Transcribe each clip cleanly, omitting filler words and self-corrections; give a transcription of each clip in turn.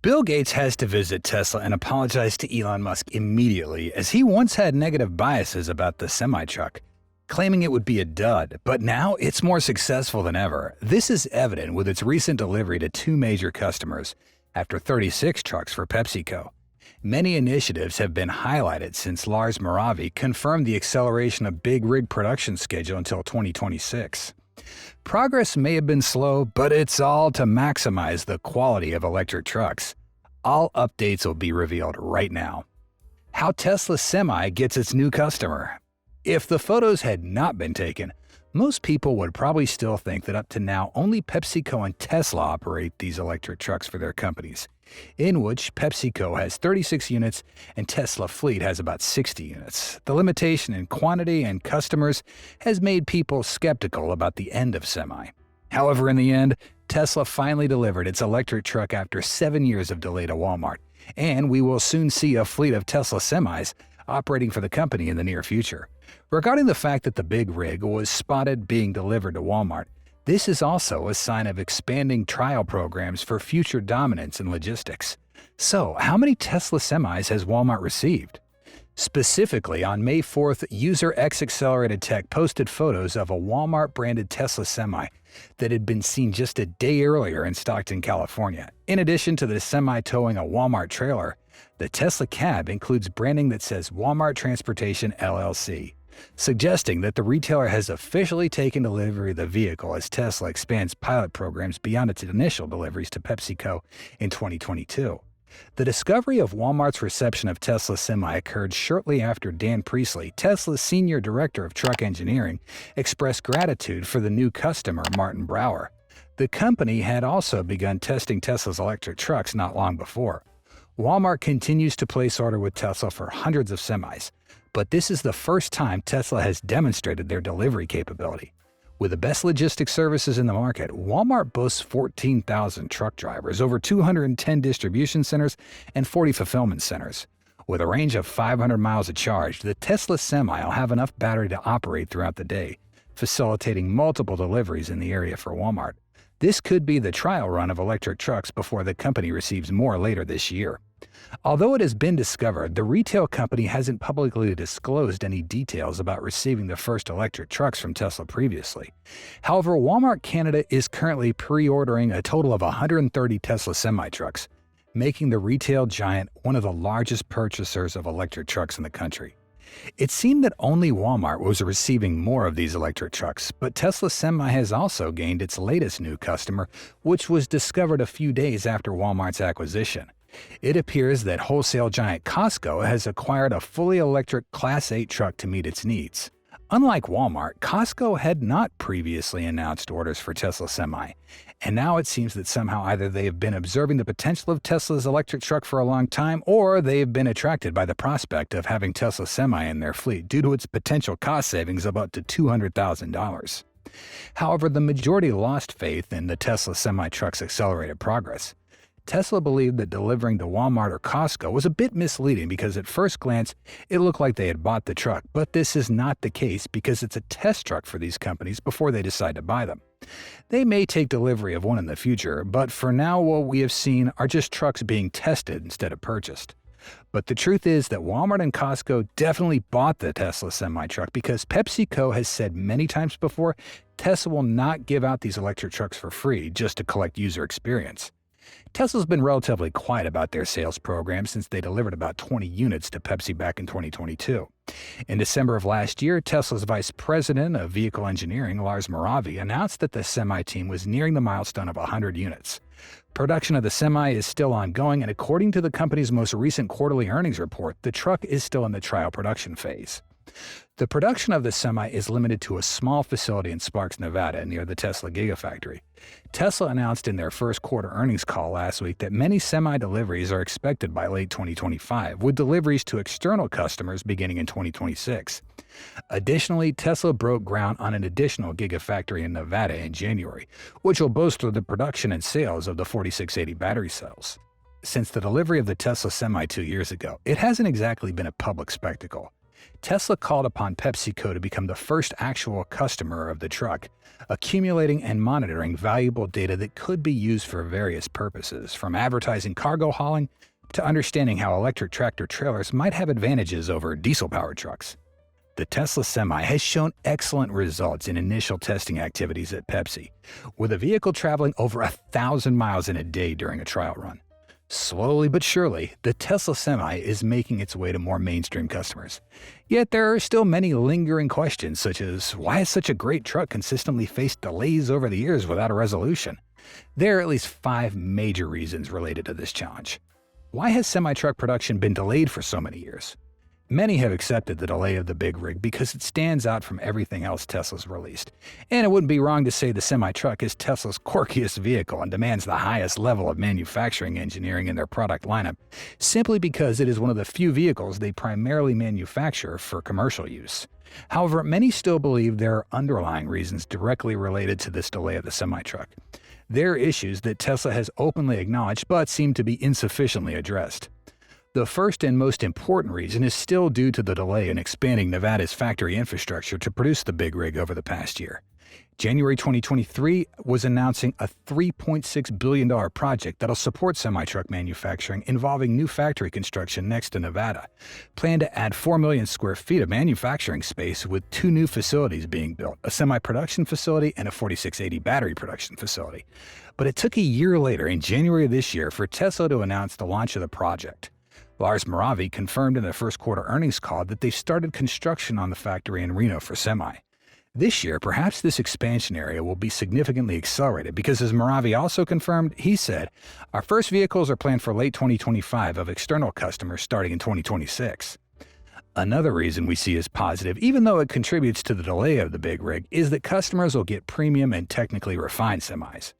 Bill Gates has to visit Tesla and apologize to Elon Musk immediately, as he once had negative biases about the semi-truck, claiming it would be a dud, but now it's more successful than ever. This is evident with its recent delivery to two major customers, after 36 trucks for PepsiCo. Many initiatives have been highlighted since Lars Moravy confirmed the acceleration of big rig production schedule until 2026. Progress may have been slow, but it's all to maximize the quality of electric trucks. All updates will be revealed right now. How Tesla Semi gets its new customer. If the photos had not been taken, most people would probably still think that up to now only PepsiCo and Tesla operate these electric trucks for their companies, in which PepsiCo has 36 units and Tesla fleet has about 60 units. The limitation in quantity and customers has made people skeptical about the end of Semi. However, in the end, Tesla finally delivered its electric truck after 7 years of delay to Walmart, and we will soon see a fleet of Tesla Semis operating for the company in the near future. Regarding the fact that the big rig was spotted being delivered to Walmart, this is also a sign of expanding trial programs for future dominance in logistics. So, how many Tesla Semis has Walmart received? Specifically, on May 4th, user X Accelerated Tech posted photos of a Walmart-branded Tesla Semi that had been seen just a day earlier in Stockton, California. In addition to the Semi towing a Walmart trailer, the Tesla cab includes branding that says Walmart Transportation LLC, suggesting that the retailer has officially taken delivery of the vehicle as Tesla expands pilot programs beyond its initial deliveries to PepsiCo in 2022. The discovery of Walmart's reception of Tesla Semi occurred shortly after Dan Priestley, Tesla's senior director of truck engineering, expressed gratitude for the new customer, Martin Brower. The company had also begun testing Tesla's electric trucks not long before. Walmart continues to place orders with Tesla for hundreds of semis, but this is the first time Tesla has demonstrated their delivery capability. With the best logistics services in the market, Walmart boasts 14,000 truck drivers, over 210 distribution centers, and 40 fulfillment centers. With a range of 500 miles of charge, the Tesla Semi will have enough battery to operate throughout the day, facilitating multiple deliveries in the area for Walmart. This could be the trial run of electric trucks before the company receives more later this year. Although it has been discovered, the retail company hasn't publicly disclosed any details about receiving the first electric trucks from Tesla previously. However, Walmart Canada is currently pre-ordering a total of 130 Tesla semi-trucks, making the retail giant one of the largest purchasers of electric trucks in the country. It seemed that only Walmart was receiving more of these electric trucks, but Tesla Semi has also gained its latest new customer, which was discovered a few days after Walmart's acquisition. It appears that wholesale giant Costco has acquired a fully electric Class 8 truck to meet its needs. Unlike Walmart, Costco had not previously announced orders for Tesla Semi, and now it seems that somehow either they have been observing the potential of Tesla's electric truck for a long time, or they have been attracted by the prospect of having Tesla Semi in their fleet due to its potential cost savings of up to $200,000. However, the majority lost faith in the Tesla Semi truck's accelerated progress. Tesla believed that delivering to Walmart or Costco was a bit misleading because at first glance, it looked like they had bought the truck, but this is not the case because it's a test truck for these companies before they decide to buy them. They may take delivery of one in the future, but for now what we have seen are just trucks being tested instead of purchased. But the truth is that Walmart and Costco definitely bought the Tesla semi-truck because PepsiCo has said many times before Tesla will not give out these electric trucks for free just to collect user experience. Tesla's been relatively quiet about their sales program since they delivered about 20 units to Pepsi back in 2022. In December of last year, Tesla's vice president of vehicle engineering, Lars Moravy, announced that the Semi team was nearing the milestone of 100 units. Production of the Semi is still ongoing, and according to the company's most recent quarterly earnings report, the truck is still in the trial production phase. The production of the Semi is limited to a small facility in Sparks, Nevada, near the Tesla Gigafactory. Tesla announced in their first quarter earnings call last week that many Semi deliveries are expected by late 2025, with deliveries to external customers beginning in 2026. Additionally, Tesla broke ground on an additional Gigafactory in Nevada in January, which will bolster the production and sales of the 4680 battery cells. Since the delivery of the Tesla Semi 2 years ago, it hasn't exactly been a public spectacle. Tesla called upon PepsiCo to become the first actual customer of the truck, accumulating and monitoring valuable data that could be used for various purposes, from advertising cargo hauling to understanding how electric tractor-trailers might have advantages over diesel-powered trucks. The Tesla Semi has shown excellent results in initial testing activities at Pepsi, with a vehicle traveling over 1,000 miles in a day during a trial run. Slowly but surely, the Tesla Semi is making its way to more mainstream customers. Yet there are still many lingering questions, such as why has such a great truck consistently faced delays over the years without a resolution? There are at least 5 major reasons related to this challenge. Why has semi-truck production been delayed for so many years? Many have accepted the delay of the big rig because it stands out from everything else Tesla's released. And it wouldn't be wrong to say the semi-truck is Tesla's quirkiest vehicle and demands the highest level of manufacturing engineering in their product lineup, simply because it is one of the few vehicles they primarily manufacture for commercial use. However, many still believe there are underlying reasons directly related to this delay of the semi-truck. There are issues that Tesla has openly acknowledged but seem to be insufficiently addressed. The first and most important reason is still due to the delay in expanding Nevada's factory infrastructure to produce the big rig over the past year. January 2023 was announcing a $3.6 billion project that'll support semi-truck manufacturing involving new factory construction next to Nevada. Planned to add 4 million square feet of manufacturing space with 2 new facilities being built, a semi-production facility and a 4680 battery production facility. But it took a year later, in January of this year, for Tesla to announce the launch of the project. Lars Moravy confirmed in the first quarter earnings call that they started construction on the factory in Reno for Semi. This year, perhaps this expansion area will be significantly accelerated because, as Moravy also confirmed, he said, "Our first vehicles are planned for late 2025 of external customers starting in 2026. Another reason we see as positive, even though it contributes to the delay of the big rig, is that customers will get premium and technically refined semis.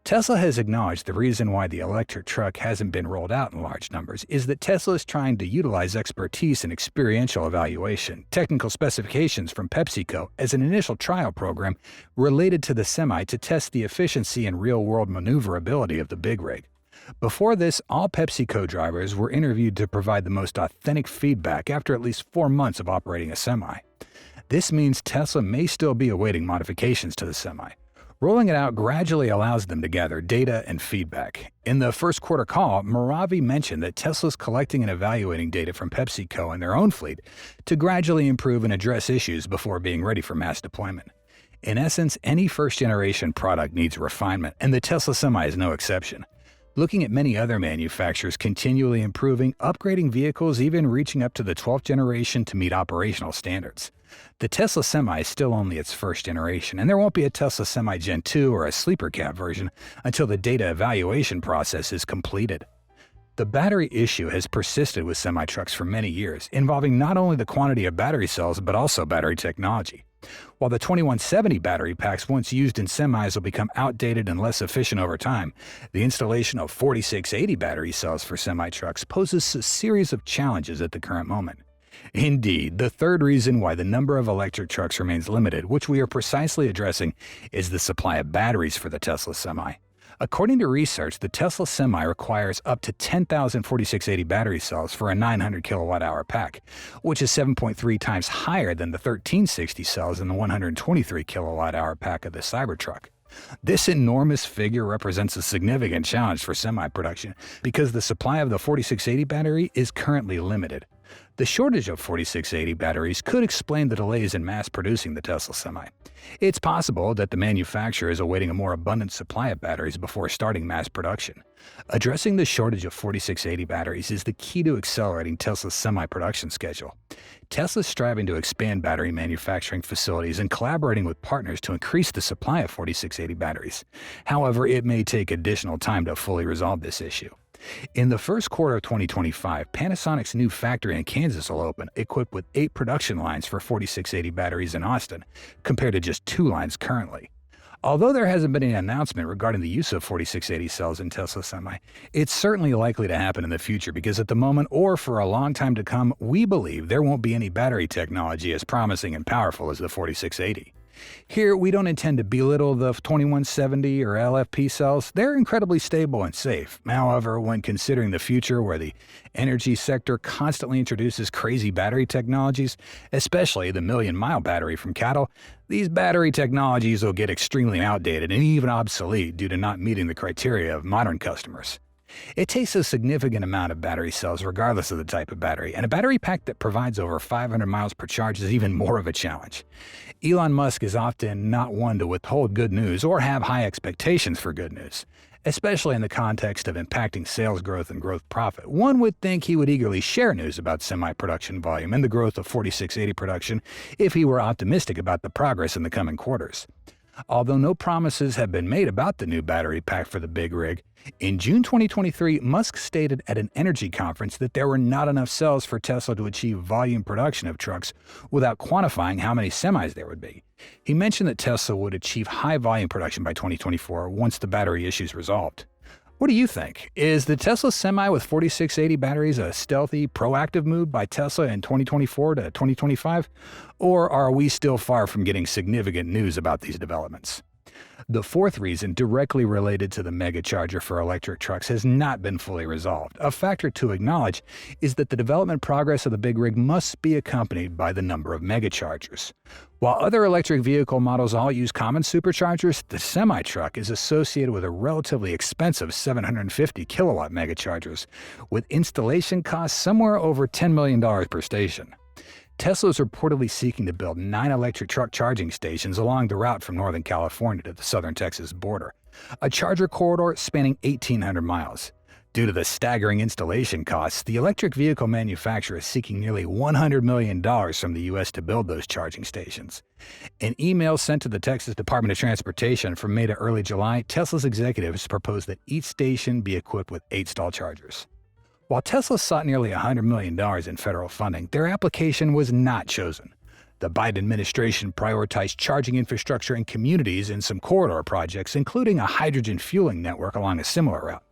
Tesla has acknowledged the reason why the electric truck hasn't been rolled out in large numbers is that Tesla is trying to utilize expertise and experiential evaluation, technical specifications from PepsiCo as an initial trial program related to the Semi to test the efficiency and real-world maneuverability of the big rig. Before this, all PepsiCo drivers were interviewed to provide the most authentic feedback after at least 4 months of operating a Semi. This means Tesla may still be awaiting modifications to the Semi. Rolling it out gradually allows them to gather data and feedback. In the first quarter call, Moravy mentioned that Tesla's collecting and evaluating data from PepsiCo and their own fleet to gradually improve and address issues before being ready for mass deployment. In essence, any first-generation product needs refinement, and the Tesla Semi is no exception. Looking at many other manufacturers continually improving, upgrading vehicles, even reaching up to the 12th generation to meet operational standards. The Tesla Semi is still only its first generation, and there won't be a Tesla Semi Gen 2 or a sleeper cab version until the data evaluation process is completed. The battery issue has persisted with semi-trucks for many years, involving not only the quantity of battery cells but also battery technology. While the 2170 battery packs once used in semis will become outdated and less efficient over time, the installation of 4680 battery cells for semi-trucks poses a series of challenges at the current moment. Indeed, the third reason why the number of electric trucks remains limited, which we are precisely addressing, is the supply of batteries for the Tesla Semi. According to research, the Tesla Semi requires up to 10,000 4680 battery cells for a 900 kilowatt-hour pack, which is 7.3 times higher than the 1360 cells in the 123 kilowatt-hour pack of the Cybertruck. This enormous figure represents a significant challenge for semi-production because the supply of the 4680 battery is currently limited. The shortage of 4680 batteries could explain the delays in mass producing the Tesla Semi. It's possible that the manufacturer is awaiting a more abundant supply of batteries before starting mass production. Addressing the shortage of 4680 batteries is the key to accelerating Tesla's semi-production schedule. Tesla is striving to expand battery manufacturing facilities and collaborating with partners to increase the supply of 4680 batteries. However, it may take additional time to fully resolve this issue. In the first quarter of 2025, Panasonic's new factory in Kansas will open, equipped with 8 production lines for 4680 batteries in Austin, compared to just 2 lines currently. Although there hasn't been any announcement regarding the use of 4680 cells in Tesla Semi, it's certainly likely to happen in the future because at the moment, or for a long time to come, we believe there won't be any battery technology as promising and powerful as the 4680. Here, we don't intend to belittle the 2170 or LFP cells. They're incredibly stable and safe. However, when considering the future where the energy sector constantly introduces crazy battery technologies, especially the million-mile battery from cattle, these battery technologies will get extremely outdated and even obsolete due to not meeting the criteria of modern customers. It takes a significant amount of battery cells regardless of the type of battery, and a battery pack that provides over 500 miles per charge is even more of a challenge. Elon Musk is often not one to withhold good news or have high expectations for good news, especially in the context of impacting sales growth and growth profit. One would think he would eagerly share news about semi-production volume and the growth of 4680 production if he were optimistic about the progress in the coming quarters. Although no promises have been made about the new battery pack for the big rig, in June 2023, Musk stated at an energy conference that there were not enough cells for Tesla to achieve volume production of trucks without quantifying how many semis there would be. He mentioned that Tesla would achieve high volume production by 2024 once the battery issues resolved. What do you think? Is the Tesla Semi with 4680 batteries a stealthy, proactive move by Tesla in 2024 to 2025? Or are we still far from getting significant news about these developments? The fourth reason, directly related to the mega charger for electric trucks, has not been fully resolved. A factor to acknowledge is that the development progress of the big rig must be accompanied by the number of mega chargers. While other electric vehicle models all use common superchargers, the semi-truck is associated with a relatively expensive 750 kilowatt mega chargers, with installation costs somewhere over $10 million per station. Tesla is reportedly seeking to build 9 electric truck charging stations along the route from Northern California to the southern Texas border, a charger corridor spanning 1,800 miles. Due to the staggering installation costs, the electric vehicle manufacturer is seeking nearly $100 million from the U.S. to build those charging stations. In email sent to the Texas Department of Transportation from May to early July, Tesla's executives proposed that each station be equipped with 8 stall chargers. While Tesla sought nearly $100 million in federal funding, their application was not chosen. The Biden administration prioritized charging infrastructure in communities in some corridor projects, including a hydrogen fueling network along a similar route.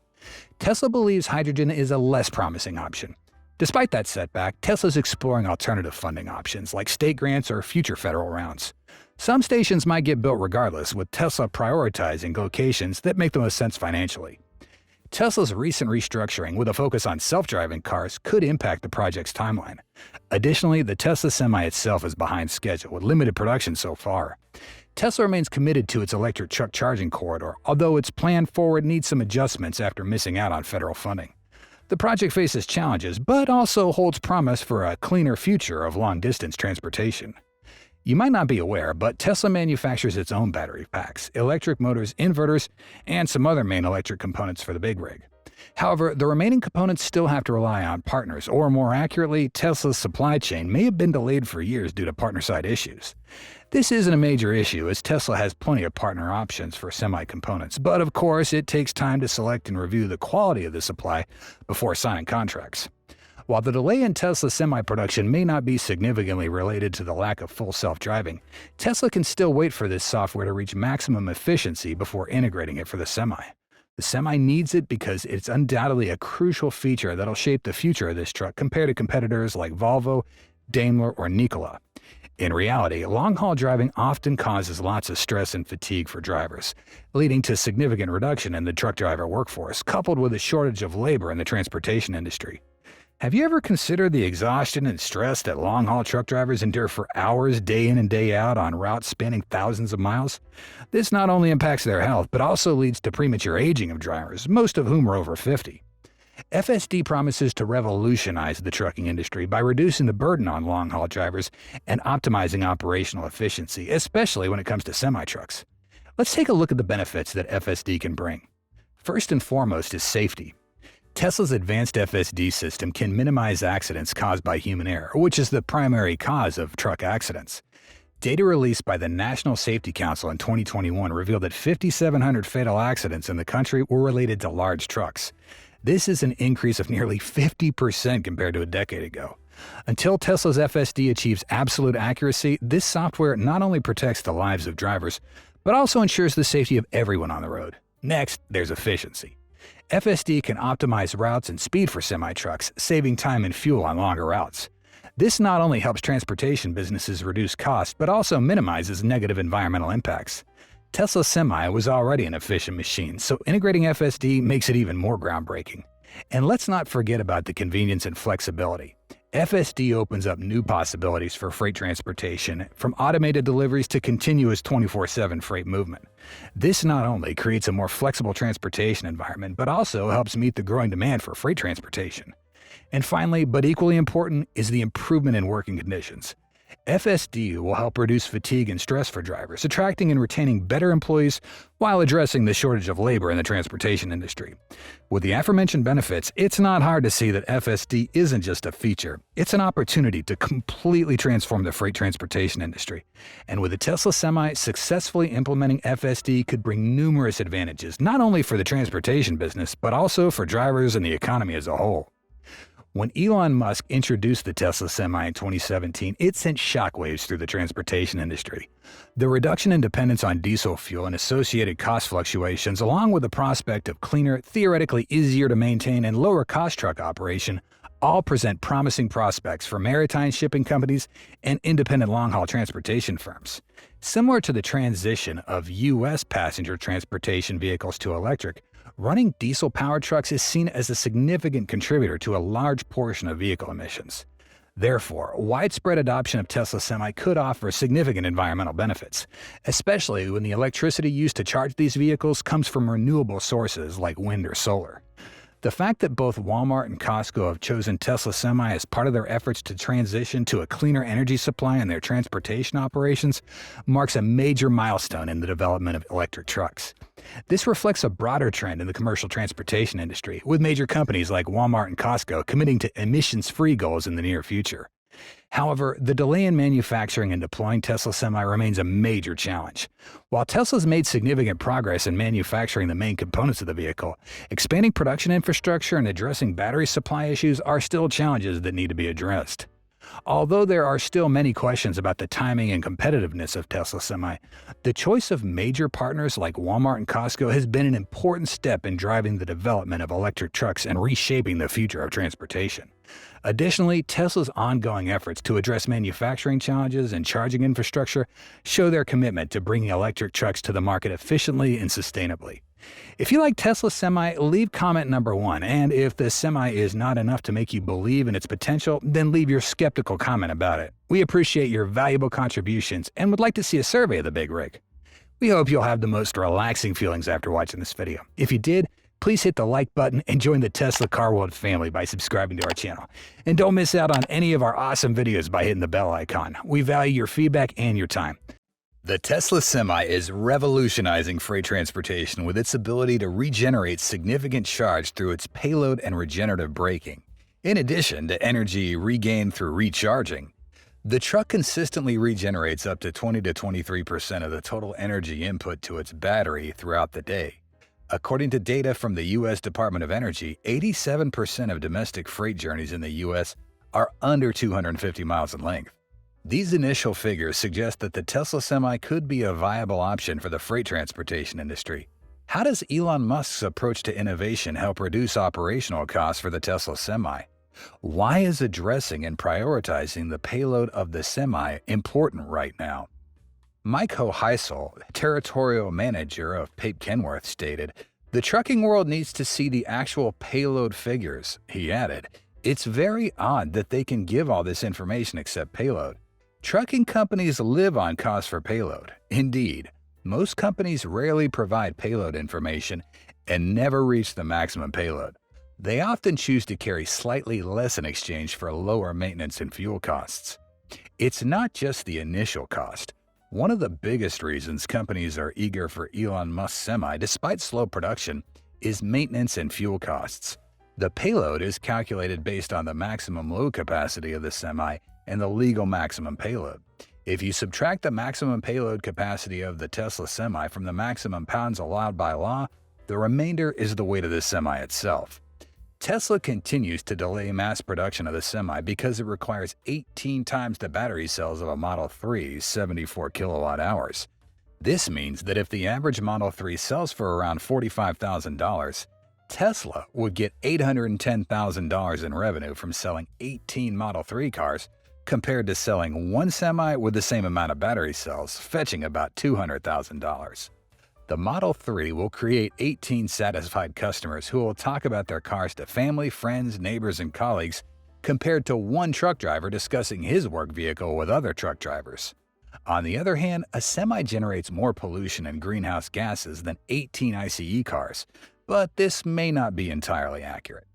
Tesla believes hydrogen is a less promising option. Despite that setback, Tesla's exploring alternative funding options like state grants or future federal rounds. Some stations might get built regardless, with Tesla prioritizing locations that make the most sense financially. Tesla's recent restructuring with a focus on self-driving cars could impact the project's timeline. Additionally, the Tesla Semi itself is behind schedule with limited production so far. Tesla remains committed to its electric truck charging corridor, although its plan forward needs some adjustments after missing out on federal funding. The project faces challenges, but also holds promise for a cleaner future of long-distance transportation. You might not be aware, but Tesla manufactures its own battery packs, electric motors, inverters, and some other main electric components for the big rig. However, the remaining components still have to rely on partners, or more accurately, Tesla's supply chain may have been delayed for years due to partner-side issues. This isn't a major issue, as Tesla has plenty of partner options for semi-components, but of course it takes time to select and review the quality of the supply before signing contracts. While the delay in Tesla semi-production may not be significantly related to the lack of full self-driving, Tesla can still wait for this software to reach maximum efficiency before integrating it for the Semi. The Semi needs it because it's undoubtedly a crucial feature that'll shape the future of this truck compared to competitors like Volvo, Daimler, or Nikola. In reality, long-haul driving often causes lots of stress and fatigue for drivers, leading to significant reduction in the truck driver workforce, coupled with a shortage of labor in the transportation industry. Have you ever considered the exhaustion and stress that long-haul truck drivers endure for hours, day in and day out, on routes spanning thousands of miles? This not only impacts their health, but also leads to premature aging of drivers, most of whom are over 50. FSD promises to revolutionize the trucking industry by reducing the burden on long-haul drivers and optimizing operational efficiency, especially when it comes to semi-trucks. Let's take a look at the benefits that FSD can bring. First and foremost is safety. Tesla's advanced FSD system can minimize accidents caused by human error, which is the primary cause of truck accidents. Data released by the National Safety Council in 2021 revealed that 5,700 fatal accidents in the country were related to large trucks. This is an increase of nearly 50% compared to a decade ago. Until Tesla's FSD achieves absolute accuracy, this software not only protects the lives of drivers, but also ensures the safety of everyone on the road. Next, there's efficiency. FSD can optimize routes and speed for semi-trucks, saving time and fuel on longer routes. This not only helps transportation businesses reduce costs, but also minimizes negative environmental impacts. Tesla Semi was already an efficient machine, so integrating FSD makes it even more groundbreaking. And let's not forget about the convenience and flexibility. FSD opens up new possibilities for freight transportation, from automated deliveries to continuous 24/7 freight movement. This not only creates a more flexible transportation environment, but also helps meet the growing demand for freight transportation. And finally, but equally important, is the improvement in working conditions. FSD will help reduce fatigue and stress for drivers, attracting and retaining better employees while addressing the shortage of labor in the transportation industry. With the aforementioned benefits, it's not hard to see that FSD isn't just a feature, it's an opportunity to completely transform the freight transportation industry. And with the Tesla Semi, successfully implementing FSD could bring numerous advantages, not only for the transportation business, but also for drivers and the economy as a whole. When Elon Musk introduced the Tesla Semi in 2017, it sent shockwaves through the transportation industry. The reduction in dependence on diesel fuel and associated cost fluctuations, along with the prospect of cleaner, theoretically easier to maintain, and lower cost truck operation, all present promising prospects for maritime shipping companies and independent long-haul transportation firms. Similar to the transition of U.S. passenger transportation vehicles to electric, running diesel-powered trucks is seen as a significant contributor to a large portion of vehicle emissions. Therefore, widespread adoption of Tesla Semi could offer significant environmental benefits, especially when the electricity used to charge these vehicles comes from renewable sources like wind or solar. The fact that both Walmart and Costco have chosen Tesla Semi as part of their efforts to transition to a cleaner energy supply in their transportation operations marks a major milestone in the development of electric trucks. This reflects a broader trend in the commercial transportation industry, with major companies like Walmart and Costco committing to emissions-free goals in the near future. However, the delay in manufacturing and deploying Tesla Semi remains a major challenge. While Tesla's made significant progress in manufacturing the main components of the vehicle, expanding production infrastructure and addressing battery supply issues are still challenges that need to be addressed. Although there are still many questions about the timing and competitiveness of Tesla Semi, the choice of major partners like Walmart and Costco has been an important step in driving the development of electric trucks and reshaping the future of transportation. Additionally, Tesla's ongoing efforts to address manufacturing challenges and charging infrastructure show their commitment to bringing electric trucks to the market efficiently and sustainably. If you like Tesla Semi, leave comment number 1, and if the Semi is not enough to make you believe in its potential, then leave your skeptical comment about it. We appreciate your valuable contributions and would like to see a survey of the Big Rig. We hope you'll have the most relaxing feelings after watching this video. If you did, please hit the like button and join the Tesla Car World family by subscribing to our channel. And don't miss out on any of our awesome videos by hitting the bell icon. We value your feedback and your time. The Tesla Semi is revolutionizing freight transportation with its ability to regenerate significant charge through its payload and regenerative braking. In addition to energy regained through recharging, the truck consistently regenerates up to 20 to 23% of the total energy input to its battery throughout the day. According to data from the U.S. Department of Energy, 87% of domestic freight journeys in the U.S. are under 250 miles in length. These initial figures suggest that the Tesla Semi could be a viable option for the freight transportation industry. How does Elon Musk's approach to innovation help reduce operational costs for the Tesla Semi? Why is addressing and prioritizing the payload of the Semi important right now? Mike Hoheisel, territorial manager of Pape Kenworth, stated, "The trucking world needs to see the actual payload figures." He added, "It's very odd that they can give all this information except payload. Trucking companies live on cost for payload. Indeed, most companies rarely provide payload information and never reach the maximum payload. They often choose to carry slightly less in exchange for lower maintenance and fuel costs. It's not just the initial cost. One of the biggest reasons companies are eager for Elon Musk's Semi, despite slow production, is maintenance and fuel costs. The payload is calculated based on the maximum load capacity of the Semi and the legal maximum payload. If you subtract the maximum payload capacity of the Tesla Semi from the maximum pounds allowed by law, the remainder is the weight of the Semi itself. Tesla continues to delay mass production of the Semi because it requires 18 times the battery cells of a Model 3 74 kilowatt-hours. This means that if the average Model 3 sells for around $45,000, Tesla would get $810,000 in revenue from selling 18 Model 3 cars compared to selling one semi with the same amount of battery cells, fetching about $200,000. The Model 3 will create 18 satisfied customers who will talk about their cars to family, friends, neighbors, and colleagues, compared to one truck driver discussing his work vehicle with other truck drivers. On the other hand, a semi generates more pollution and greenhouse gases than 18 ICE cars, but this may not be entirely accurate.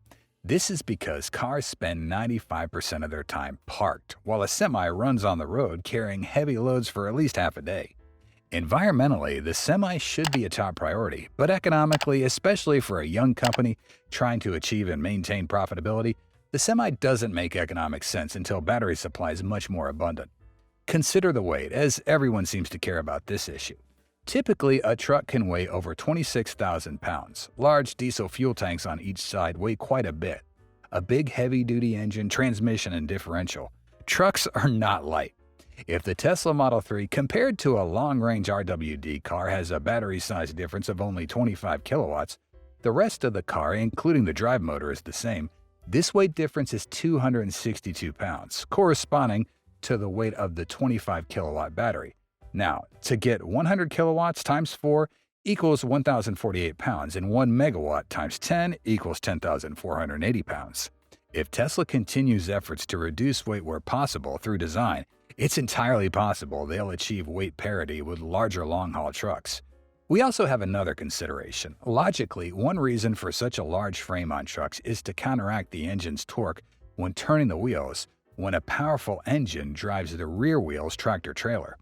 This is because cars spend 95% of their time parked, while a semi runs on the road carrying heavy loads for at least half a day. Environmentally, the semi should be a top priority, but economically, especially for a young company trying to achieve and maintain profitability, the semi doesn't make economic sense until battery supply is much more abundant. Consider the weight, as everyone seems to care about this issue. Typically, a truck can weigh over 26,000 pounds. Large diesel fuel tanks on each side weigh quite a bit. A big heavy-duty engine, transmission, and differential. Trucks are not light. If the Tesla Model 3 compared to a long-range RWD car has a battery size difference of only 25 kilowatts, the rest of the car, including the drive motor, is the same. This weight difference is 262 pounds, corresponding to the weight of the 25 kilowatt battery. Now, to get 100 kilowatts times 4 equals 1,048 pounds, and 1 megawatt times 10 equals 10,480 pounds. If Tesla continues efforts to reduce weight where possible through design, it's entirely possible they'll achieve weight parity with larger long-haul trucks. We also have another consideration. Logically, one reason for such a large frame on trucks is to counteract the engine's torque when turning the wheels, when a powerful engine drives the rear wheel's tractor-trailer.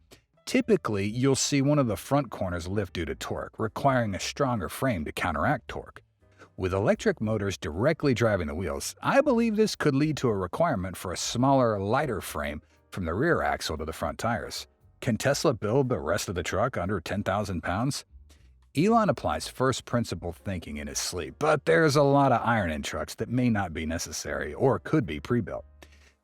Typically, you'll see one of the front corners lift due to torque, requiring a stronger frame to counteract torque. With electric motors directly driving the wheels, I believe this could lead to a requirement for a smaller, lighter frame from the rear axle to the front tires. Can Tesla build the rest of the truck under 10,000 pounds? Elon applies first principle thinking in his sleep, but there's a lot of iron in trucks that may not be necessary or could be pre-built.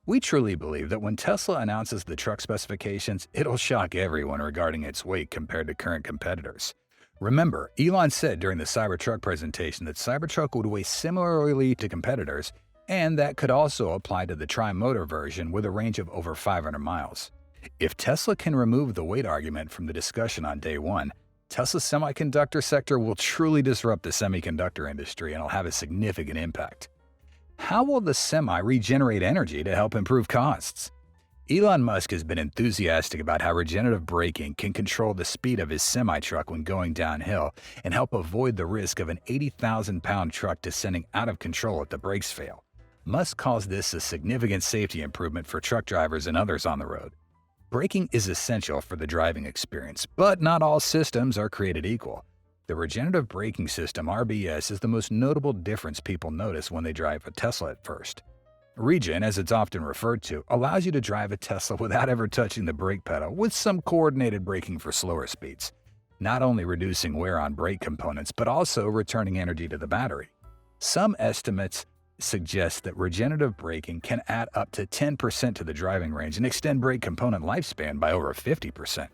We truly believe that when Tesla announces the truck specifications, it'll shock everyone regarding its weight compared to current competitors. Remember, Elon said during the Cybertruck presentation that Cybertruck would weigh similarly to competitors, and that could also apply to the tri-motor version with a range of over 500 miles. If Tesla can remove the weight argument from the discussion on day one, Tesla's semiconductor sector will truly disrupt the semiconductor industry and will have a significant impact. How will the semi regenerate energy to help improve costs? Elon Musk has been enthusiastic about how regenerative braking can control the speed of his semi-truck when going downhill and help avoid the risk of an 80,000-pound truck descending out of control if the brakes fail. Musk calls this a significant safety improvement for truck drivers and others on the road. Braking is essential for the driving experience, but not all systems are created equal. The regenerative braking system, RBS, is the most notable difference people notice when they drive a Tesla at first. Regen, as it's often referred to, allows you to drive a Tesla without ever touching the brake pedal, with some coordinated braking for slower speeds, not only reducing wear on brake components, but also returning energy to the battery. Some estimates suggest that regenerative braking can add up to 10% to the driving range and extend brake component lifespan by over 50%.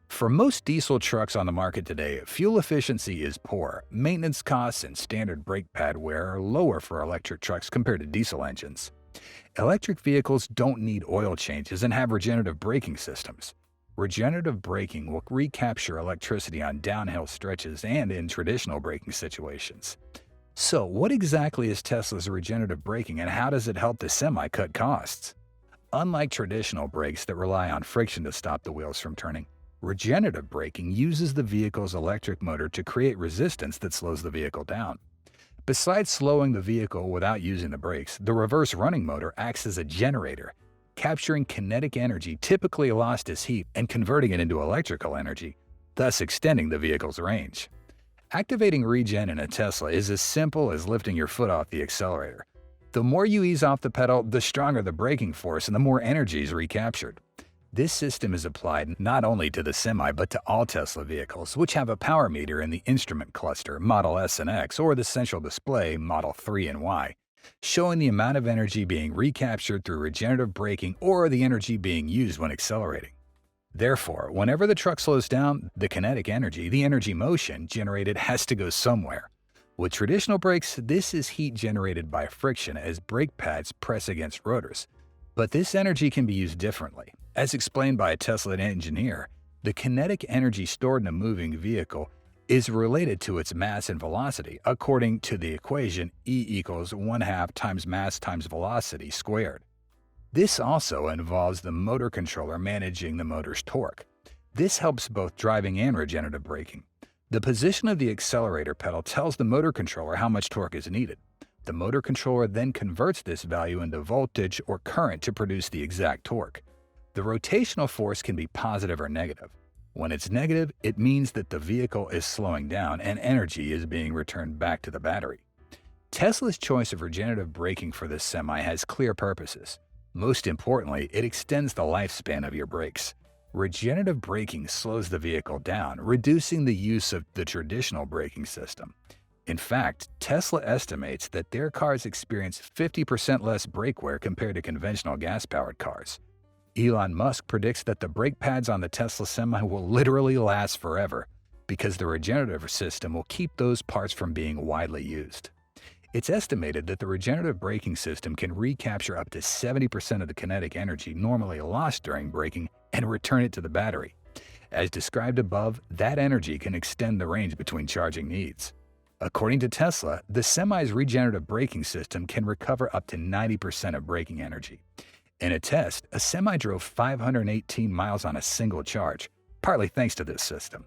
For most diesel trucks on the market today, fuel efficiency is poor. Maintenance costs and standard brake pad wear are lower for electric trucks compared to diesel engines. Electric vehicles don't need oil changes and have regenerative braking systems. Regenerative braking will recapture electricity on downhill stretches and in traditional braking situations. So, what exactly is Tesla's regenerative braking and how does it help the semi cut costs? Unlike traditional brakes that rely on friction to stop the wheels from turning, regenerative braking uses the vehicle's electric motor to create resistance that slows the vehicle down. Besides slowing the vehicle without using the brakes, the reverse running motor acts as a generator, capturing kinetic energy typically lost as heat and converting it into electrical energy, thus extending the vehicle's range. Activating regen in a Tesla is as simple as lifting your foot off the accelerator. The more you ease off the pedal, the stronger the braking force and the more energy is recaptured. This system is applied not only to the semi but to all Tesla vehicles, which have a power meter in the instrument cluster, Model S and X, or the central display, Model 3 and Y, showing the amount of energy being recaptured through regenerative braking or the energy being used when accelerating. Therefore, whenever the truck slows down, the kinetic energy, the energy motion generated, has to go somewhere. With traditional brakes, this is heat generated by friction as brake pads press against rotors. But this energy can be used differently. As explained by a Tesla engineer, the kinetic energy stored in a moving vehicle is related to its mass and velocity, according to the equation E equals 1/2 times mass times velocity squared. This also involves the motor controller managing the motor's torque. This helps both driving and regenerative braking. The position of the accelerator pedal tells the motor controller how much torque is needed. The motor controller then converts this value into voltage or current to produce the exact torque. The rotational force can be positive or negative. When it's negative, it means that the vehicle is slowing down and energy is being returned back to the battery. Tesla's choice of regenerative braking for this semi has clear purposes. Most importantly, it extends the lifespan of your brakes. Regenerative braking slows the vehicle down, reducing the use of the traditional braking system. In fact, Tesla estimates that their cars experience 50% less brake wear compared to conventional gas-powered cars. Elon Musk predicts that the brake pads on the Tesla Semi will literally last forever because the regenerative system will keep those parts from being widely used. It's estimated that the regenerative braking system can recapture up to 70% of the kinetic energy normally lost during braking and return it to the battery. As described above, that energy can extend the range between charging needs. According to Tesla, the Semi's regenerative braking system can recover up to 90% of braking energy. In a test, a Semi drove 518 miles on a single charge, partly thanks to this system.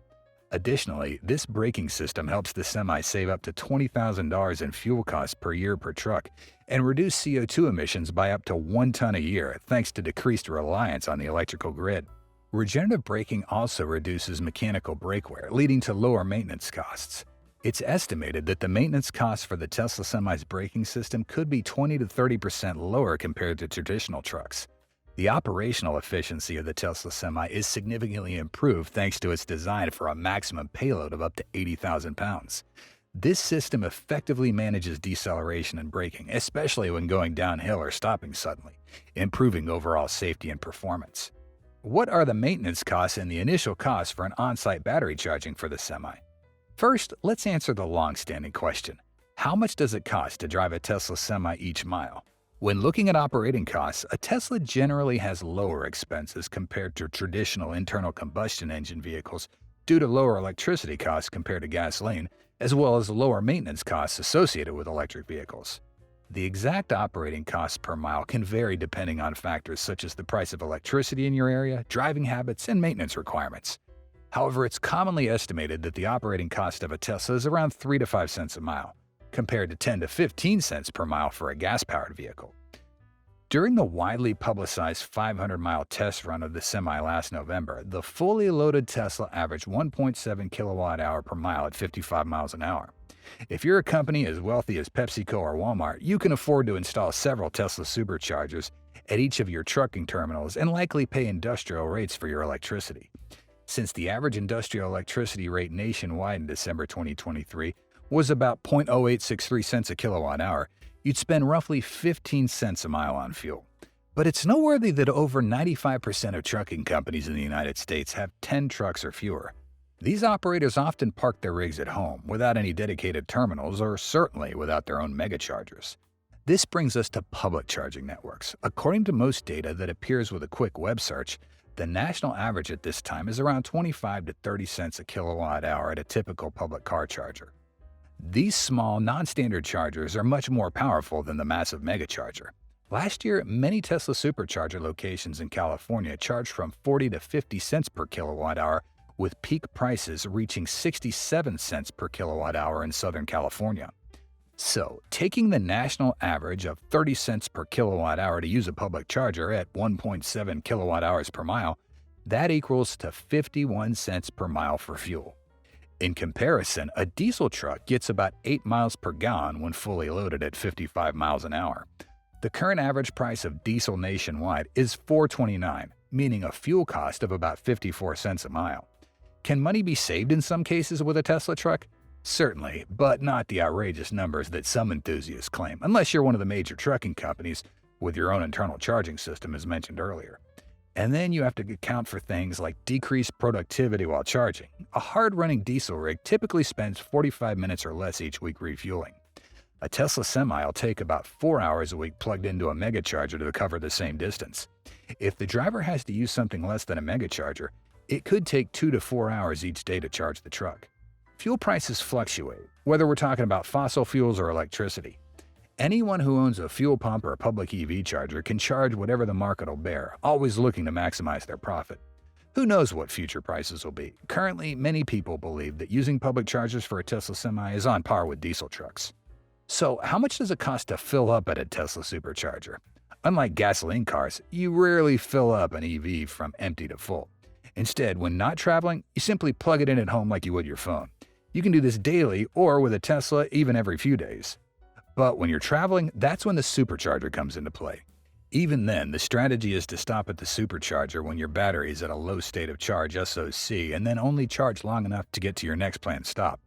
Additionally, this braking system helps the Semi save up to $20,000 in fuel costs per year per truck and reduce CO2 emissions by up to 1 ton a year thanks to decreased reliance on the electrical grid. Regenerative braking also reduces mechanical brake wear, leading to lower maintenance costs. It's estimated that the maintenance costs for the Tesla Semi's braking system could be 20 to 30% lower compared to traditional trucks. The operational efficiency of the Tesla Semi is significantly improved thanks to its design for a maximum payload of up to 80,000 pounds. This system effectively manages deceleration and braking, especially when going downhill or stopping suddenly, improving overall safety and performance. What are the maintenance costs and the initial costs for an on-site battery charging for the Semi? First, let's answer the long-standing question. How much does it cost to drive a Tesla Semi each mile? When looking at operating costs, a Tesla generally has lower expenses compared to traditional internal combustion engine vehicles due to lower electricity costs compared to gasoline, as well as lower maintenance costs associated with electric vehicles. The exact operating costs per mile can vary depending on factors such as the price of electricity in your area, driving habits, and maintenance requirements. However, it's commonly estimated that the operating cost of a Tesla is around 3 to 5 cents a mile, compared to 10 to 15 cents per mile for a gas-powered vehicle. During the widely publicized 500-mile test run of the Semi last November, the fully loaded Tesla averaged 1.7 kilowatt-hour per mile at 55 miles an hour. If you're a company as wealthy as PepsiCo or Walmart, you can afford to install several Tesla superchargers at each of your trucking terminals and likely pay industrial rates for your electricity. Since the average industrial electricity rate nationwide in December 2023 was about 0.0863 cents a kilowatt hour, you'd spend roughly 15 cents a mile on fuel. But it's noteworthy that over 95% of trucking companies in the United States have 10 trucks or fewer. These operators often park their rigs at home without any dedicated terminals or certainly without their own megachargers. This brings us to public charging networks. According to most data that appears with a quick web search, the national average at this time is around 25 to 30 cents a kilowatt hour at a typical public car charger. These small, non-standard chargers are much more powerful than the massive megacharger. Last year, many Tesla supercharger locations in California charged from 40 to 50 cents per kilowatt hour, with peak prices reaching 67 cents per kilowatt hour in Southern California. So, taking the national average of 30 cents per kilowatt hour to use a public charger at 1.7 kilowatt hours per mile, that equals to 51 cents per mile for fuel. In comparison, a diesel truck gets about 8 miles per gallon when fully loaded at 55 miles an hour. The current average price of diesel nationwide is $4.29, meaning a fuel cost of about 54 cents a mile. Can money be saved in some cases with a Tesla truck? Certainly, but not the outrageous numbers that some enthusiasts claim, unless you're one of the major trucking companies with your own internal charging system as mentioned earlier. And then you have to account for things like decreased productivity while charging. A hard-running diesel rig typically spends 45 minutes or less each week refueling. A Tesla Semi will take about 4 hours a week plugged into a megacharger to cover the same distance. If the driver has to use something less than a megacharger, it could take 2 to 4 hours each day to charge the truck. Fuel prices fluctuate, whether we're talking about fossil fuels or electricity. Anyone who owns a fuel pump or a public EV charger can charge whatever the market will bear, always looking to maximize their profit. Who knows what future prices will be? Currently, many people believe that using public chargers for a Tesla Semi is on par with diesel trucks. So, how much does it cost to fill up at a Tesla supercharger? Unlike gasoline cars, you rarely fill up an EV from empty to full. Instead, when not traveling, you simply plug it in at home like you would your phone. You can do this daily or with a Tesla even every few days. But when you're traveling, that's when the supercharger comes into play. Even then, the strategy is to stop at the supercharger when your battery is at a low state of charge SOC and then only charge long enough to get to your next planned stop.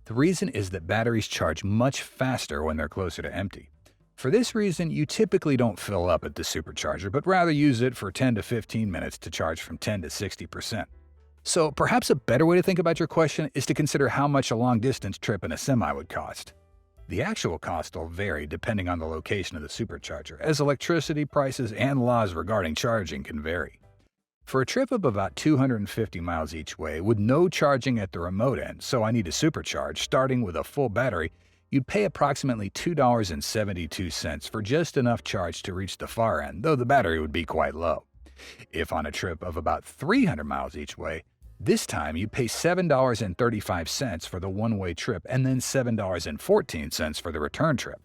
The reason is that batteries charge much faster when they're closer to empty. For this reason, you typically don't fill up at the supercharger, but rather use it for 10 to 15 minutes to charge from 10 to 60%. So perhaps a better way to think about your question is to consider how much a long-distance trip in a Semi would cost. The actual cost will vary depending on the location of the supercharger, as electricity prices and laws regarding charging can vary. For a trip of about 250 miles each way with no charging at the remote end, so I need to supercharge, starting with a full battery, you'd pay approximately $2.72 for just enough charge to reach the far end, though the battery would be quite low. If on a trip of about 300 miles each way, this time you'd pay $7.35 for the one-way trip and then $7.14 for the return trip.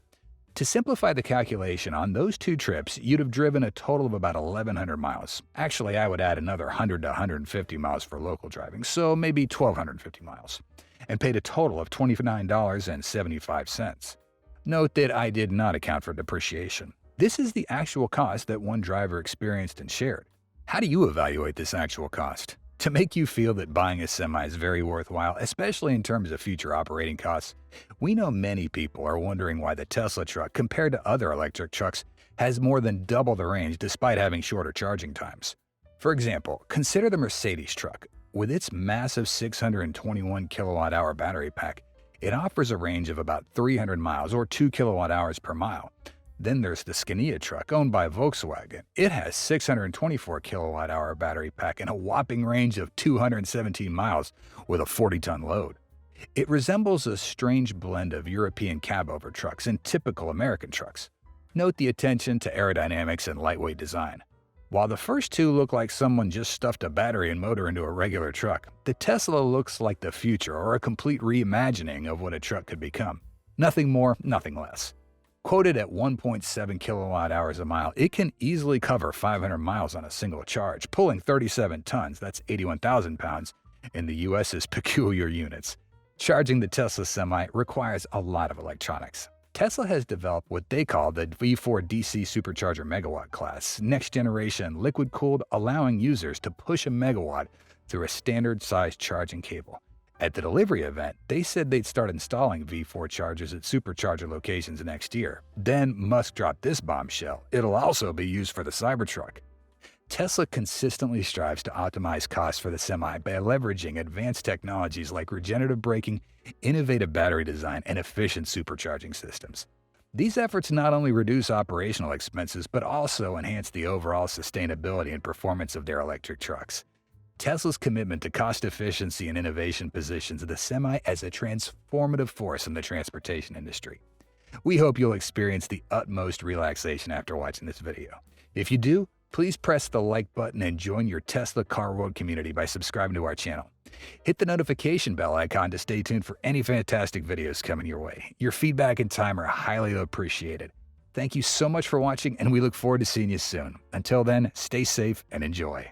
To simplify the calculation, on those two trips, you'd have driven a total of about 1,100 miles. Actually, I would add another 100 to 150 miles for local driving, so maybe 1,250 miles, and paid a total of $29.75. Note that I did not account for depreciation. This is the actual cost that one driver experienced and shared. How do you evaluate this actual cost? To make you feel that buying a Semi is very worthwhile, especially in terms of future operating costs, we know many people are wondering why the Tesla truck, compared to other electric trucks, has more than double the range despite having shorter charging times. For example, consider the Mercedes truck. With its massive 621 kilowatt-hour battery pack, it offers a range of about 300 miles or 2 kilowatt-hours per mile. Then there's the Scania truck, owned by Volkswagen. It has 624 kilowatt-hour battery pack and a whopping range of 217 miles with a 40-ton load. It resembles a strange blend of European cab-over trucks and typical American trucks. Note the attention to aerodynamics and lightweight design. While the first two look like someone just stuffed a battery and motor into a regular truck, the Tesla looks like the future or a complete reimagining of what a truck could become. Nothing more, nothing less. Quoted at 1.7 kilowatt-hours a mile, it can easily cover 500 miles on a single charge, pulling 37 tons, that's 81,000 pounds, in the US's peculiar units. Charging the Tesla Semi requires a lot of electronics. Tesla has developed what they call the V4 DC supercharger megawatt class, next-generation liquid-cooled, allowing users to push a megawatt through a standard-sized charging cable. At the delivery event, they said they'd start installing V4 chargers at supercharger locations next year. Then Musk dropped this bombshell: it'll also be used for the Cybertruck. Tesla consistently strives to optimize costs for the Semi by leveraging advanced technologies like regenerative braking, innovative battery design, and efficient supercharging systems. These efforts not only reduce operational expenses, but also enhance the overall sustainability and performance of their electric trucks. Tesla's commitment to cost efficiency and innovation positions the Semi as a transformative force in the transportation industry. We hope you'll experience the utmost relaxation after watching this video. If you do, please press the like button and join your Tesla Car World community by subscribing to our channel. Hit the notification bell icon to stay tuned for any fantastic videos coming your way. Your feedback and time are highly appreciated. Thank you so much for watching, and we look forward to seeing you soon. Until then, stay safe and enjoy.